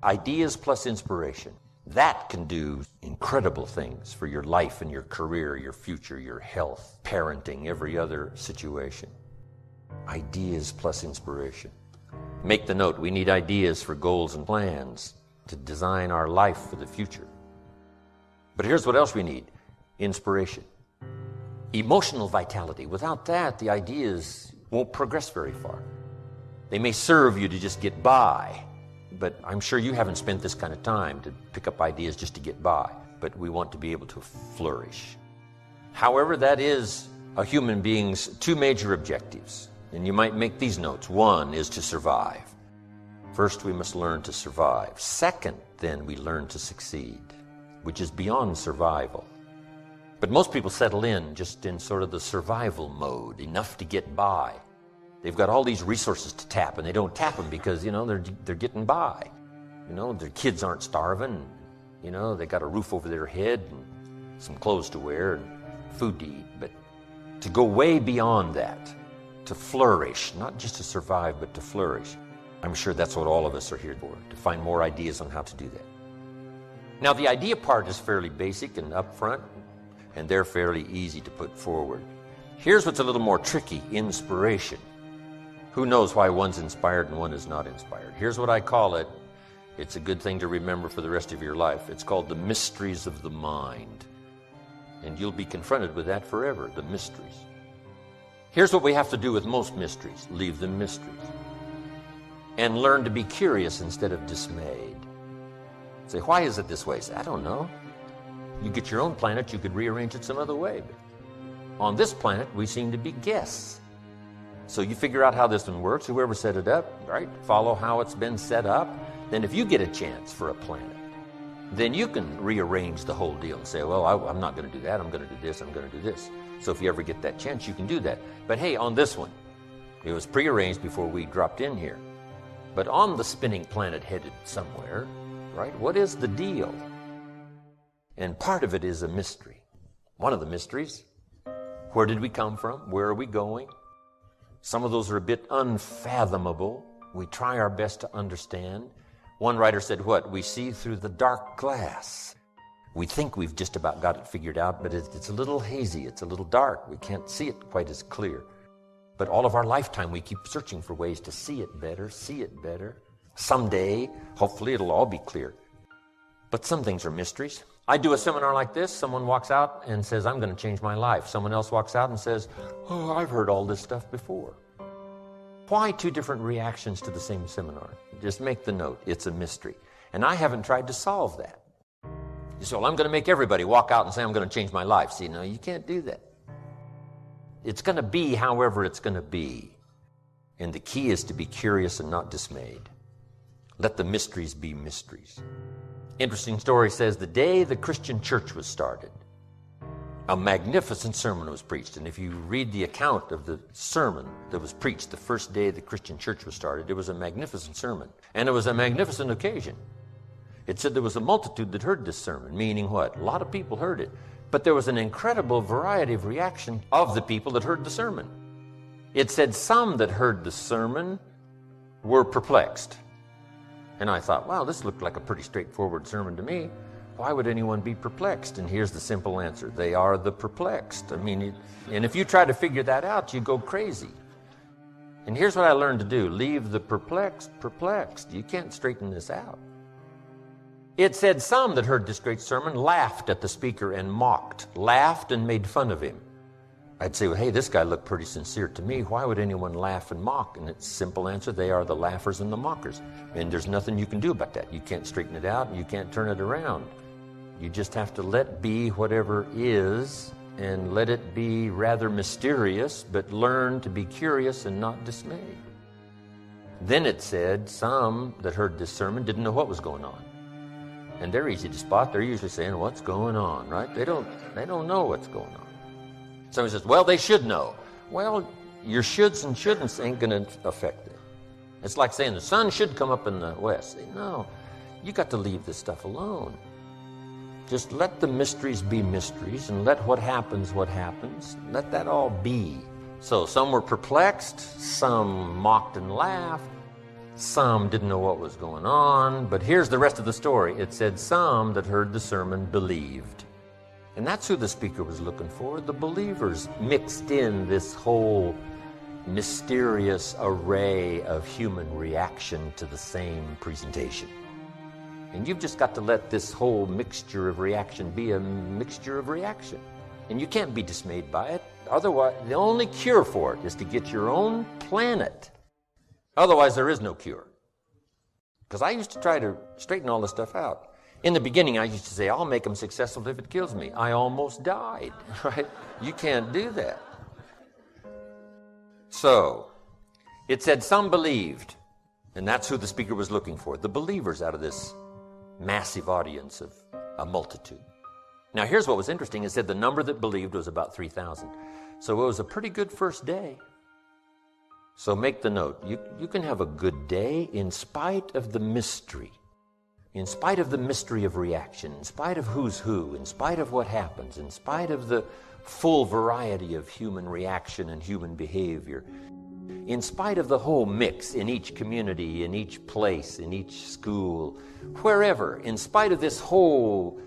Ideas plus inspiration. That can do incredible things for your life and your career, your future, your health, parenting, every other situation. Ideas plus inspiration. Make the note, we need ideas for goals and plans to design our life for the future. But here's what else we need. Inspiration. Emotional vitality. Without that, the ideas won't progress very far. They may serve you to just get by, but I'm sure you haven't spent this kind of time to pick up ideas just to get by, but we want to be able to flourish. However, that is a human being's two major objectives, and you might make these notes. One is to survive. First, we must learn to survive. Second, then, we learn to succeed, which is beyond survival. But most people settle in just in sort of the survival mode, enough to get by. They've got all these resources to tap, and they don't tap them because, they're getting by. Their kids aren't starving. They got a roof over their head and some clothes to wear and food to eat. But to go way beyond that, to flourish, not just to survive, but to flourish. I'm sure that's what all of us are here for, to find more ideas on how to do that. Now, the idea part is fairly basic and upfront, and they're fairly easy to put forward. Here's what's a little more tricky, inspiration. Who knows why one's inspired and one is not inspired? Here's what I call it. It's a good thing to remember for the rest of your life. It's called the mysteries of the mind. And you'll be confronted with that forever, the mysteries. Here's what we have to do with most mysteries. Leave them mysteries. And learn to be curious instead of dismayed. Say, why is it this way? Say, I don't know. You get your own planet, you could rearrange it some other way. But on this planet, we seem to be guests. So you figure out how this one works, whoever set it up, right? Follow how it's been set up. Then if you get a chance for a planet, then you can rearrange the whole deal and say, well, I'm not going to do that. I'm going to do this. I'm going to do this. So if you ever get that chance, you can do that. But hey, on this one, it was prearranged before we dropped in here. But on the spinning planet headed somewhere, right? What is the deal? And part of it is a mystery. One of the mysteries, where did we come from? Where are we going? Some of those are a bit unfathomable. We try our best to understand. One writer said, what? We see through the dark glass. We think we've just about got it figured out, but it's a little hazy. It's a little dark. We can't see it quite as clear. But all of our lifetime, we keep searching for ways to see it better, see it better. Someday, hopefully, it'll all be clear. But some things are mysteries. I do a seminar like this. Someone walks out and says, I'm going to change my life. Someone else walks out and says, oh, I've heard all this stuff before. Why two different reactions to the same seminar? Just make the note. It's a mystery. And I haven't tried to solve that. You say, well, I'm going to make everybody walk out and say, I'm going to change my life. See, no, you can't do that. It's going to be however it's going to be. And the key is to be curious and not dismayed. Let the mysteries be mysteries. Interesting story says the day the Christian church was started, a magnificent sermon was preached. And if you read the account of the sermon that was preached the first day the Christian church was started, it was a magnificent sermon. And it was a magnificent occasion. It said there was a multitude that heard this sermon, meaning what? A lot of people heard it. But there was an incredible variety of reaction of the people that heard the sermon. It said some that heard the sermon were perplexed. And I thought, wow, this looked like a pretty straightforward sermon to me. Why would anyone be perplexed? And here's the simple answer. They are the perplexed. And if you try to figure that out, you go crazy. And here's what I learned to do. Leave the perplexed perplexed. You can't straighten this out. It said some that heard this great sermon laughed at the speaker and mocked, laughed and made fun of him. I'd say, well, hey, this guy looked pretty sincere to me. Why would anyone laugh and mock? And it's a simple answer. They are the laughers and the mockers. And there's nothing you can do about that. You can't straighten it out and you can't turn it around. You just have to let be whatever is and let it be rather mysterious, but learn to be curious and not dismayed. Then it said some that heard this sermon didn't know what was going on. And they're easy to spot. They're usually saying, what's going on, right? They don't know what's going on. Somebody says, well, they should know. Well, your shoulds and shouldn'ts ain't going to affect it. It's like saying the sun should come up in the west. Say, no, you got to leave this stuff alone. Just let the mysteries be mysteries and let what happens. Let that all be. So some were perplexed, some mocked and laughed, Some didn't know what was going on, but here's the rest of the story. It said some that heard the sermon believed. And that's who the speaker was looking for, the believers, mixed in this whole mysterious array of human reaction to the same presentation. And you've just got to let this whole mixture of reaction be a mixture of reaction. And you can't be dismayed by it. Otherwise, the only cure for it is to get your own planet. Otherwise, there is no cure. Because I used to try to straighten all this stuff out. In the beginning, I used to say, I'll make them successful if it kills me. I almost died, right? You can't do that. So, it said some believed, and that's who the speaker was looking for, the believers out of this massive audience of a multitude. Now, here's what was interesting. It said the number that believed was about 3,000. So it was a pretty good first day. So make the note. You can have a good day in spite of the mystery. In spite of the mystery of reaction, in spite of who's who, in spite of what happens, in spite of the full variety of human reaction and human behavior, in spite of the whole mix in each community, in each place, in each school, wherever, in spite of this whole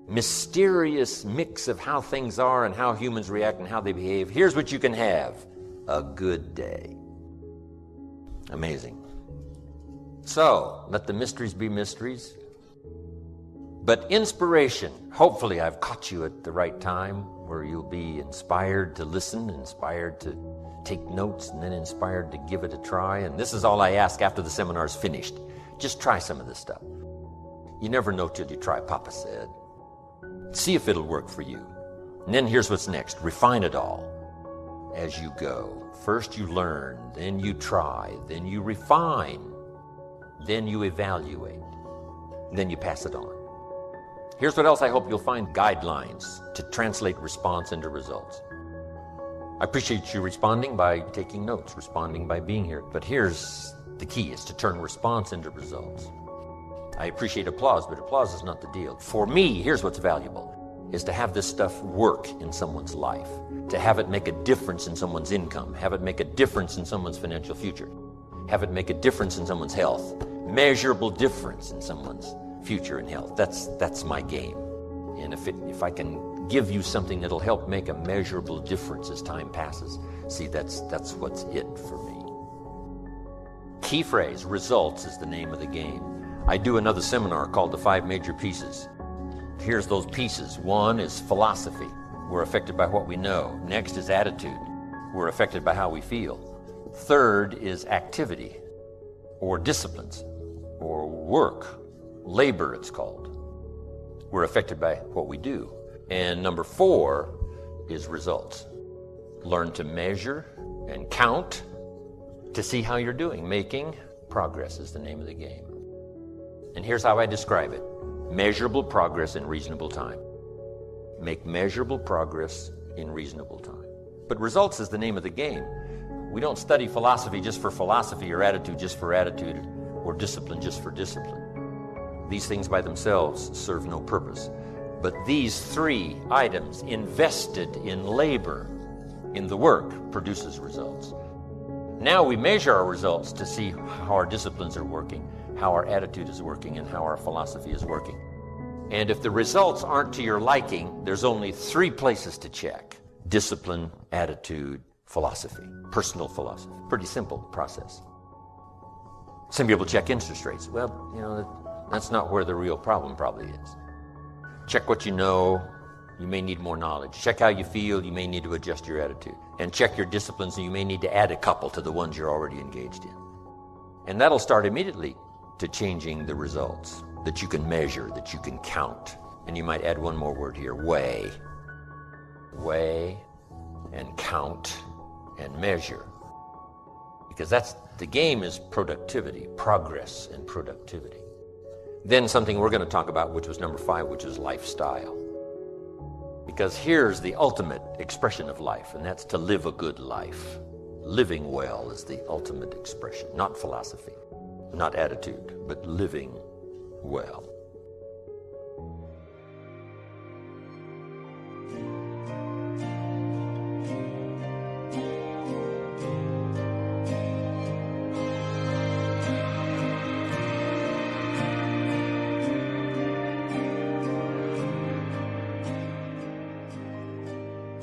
mysterious mix of how things are and how humans react and how they behave, here's what you can have: a good day. Amazing. So, let the mysteries be mysteries. But inspiration, hopefully I've caught you at the right time where you'll be inspired to listen, inspired to take notes, and then inspired to give it a try. And this is all I ask after the seminar's finished. Just try some of this stuff. You never know till you try, Papa said. See if it'll work for you. And then here's what's next. Refine it all as you go. First you learn, then you try, then you refine, then you evaluate, then you pass it on. Here's what else I hope you'll find: guidelines to translate response into results. I appreciate you responding by taking notes, responding by being here. But here's the key, is to turn response into results. I appreciate applause, but applause is not the deal. For me, here's what's valuable, is to have this stuff work in someone's life, to have it make a difference in someone's income, have it make a difference in someone's financial future, have it make a difference in someone's health, measurable difference in someone's future and health. That's my game. And if I can give you something that'll help make a measurable difference as time passes, see, that's what's it for me. Key phrase, results, is the name of the game. I do another seminar called The 5 Major Pieces. Here's those pieces. 1 is philosophy. We're affected by what we know. Next is attitude. We're affected by how we feel. 3rd is activity, or disciplines, or work. Labor, it's called. We're affected by what we do. And number 4 is results. Learn to measure and count to see how you're doing. Making progress is the name of the game. And here's how I describe it. Measurable progress in reasonable time. Make measurable progress in reasonable time. But results is the name of the game. We don't study philosophy just for philosophy, or attitude just for attitude, or discipline just for discipline. These things by themselves serve no purpose. But these 3 items invested in labor, in the work, produces results. Now we measure our results to see how our disciplines are working, how our attitude is working, and how our philosophy is working. And if the results aren't to your liking, there's only 3 places to check: discipline, attitude, philosophy, personal philosophy. Pretty simple process. Some people check interest rates. Well, that's not where the real problem probably is. Check what you know. You may need more knowledge. Check how you feel. You may need to adjust your attitude. And check your disciplines, and you may need to add a couple to the ones you're already engaged in. And that'll start immediately to changing the results that you can measure, that you can count. And you might add one more word here: weigh. Weigh and count and measure. Because the game is productivity, progress and productivity. Then something we're going to talk about, which was number 5, which is lifestyle. Because here's the ultimate expression of life, and that's to live a good life. Living well is the ultimate expression, not philosophy, not attitude, but living well.